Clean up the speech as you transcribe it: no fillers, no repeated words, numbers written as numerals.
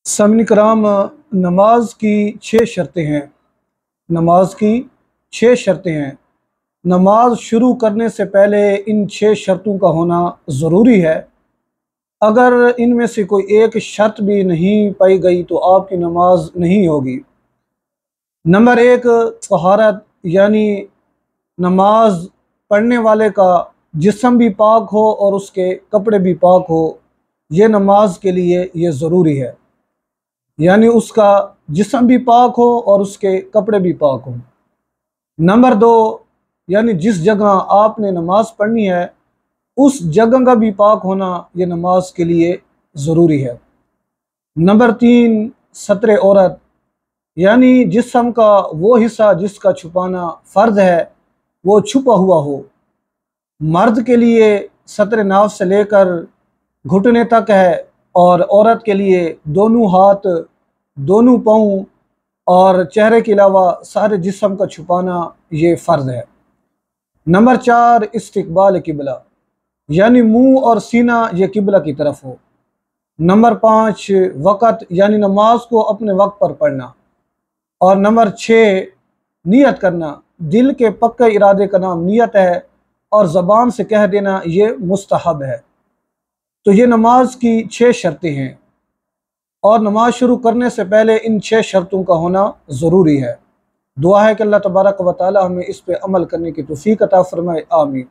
سامعین کرام، نماز کی 6 شرطیں ہیں۔ نماز کی 6 شرطیں ہیں۔ نماز شروع کرنے سے پہلے ان 6 شرطوں کا ہونا ضروری ہے۔ اگر ان میں سے کوئی ایک شرط بھی نہیں پائی گئی تو آپ کی نماز نہیں ہوگی۔ نمبر 1، طہارت، یعنی نماز پڑھنے والے کا جسم بھی پاک ہو اور اس کے کپڑے بھی پاک ہو۔ یہ نماز کے لیے یہ ضروری ہے، یعنی اس کا جسم بھی پاک ہو اور اس کے کپڑے بھی پاک ہوں۔ نمبر 2، یعنی جس جگہ آپ نے نماز پڑھنی ہے اس جگہ کا بھی پاک ہونا یہ نماز کے لیے ضروری ہے۔ نمبر 3، ستر عورت، یعنی جسم کا وہ حصہ جس کا چھپانا فرض ہے وہ چھپا ہوا ہو۔ مرد کے لیے ستر ناف سے لے کر گھٹنے تک ہے، اور عورت کے لیے دونوں ہاتھ، دونوں پاؤں اور چہرے کے علاوہ سارے جسم کا چھپانا یہ فرض ہے۔ نمبر 4، استقبال قبلہ، یعنی منہ اور سینہ یہ قبلہ کی طرف ہو۔ نمبر 5، وقت، یعنی نماز کو اپنے وقت پر پڑھنا۔ اور نمبر 6، نیت کرنا۔ دل کے پکے ارادے کا نام نیت ہے، اور زبان سے کہہ دینا یہ مستحب ہے۔ تو یہ نماز کی 6 شرطیں ہیں، اور نماز شروع کرنے سے پہلے ان 6 شرطوں کا ہونا ضروری ہے۔ دعا ہے کہ اللہ تبارک و تعالی ہمیں اس پہ عمل کرنے کی توفیق عطا فرمائے، آمین۔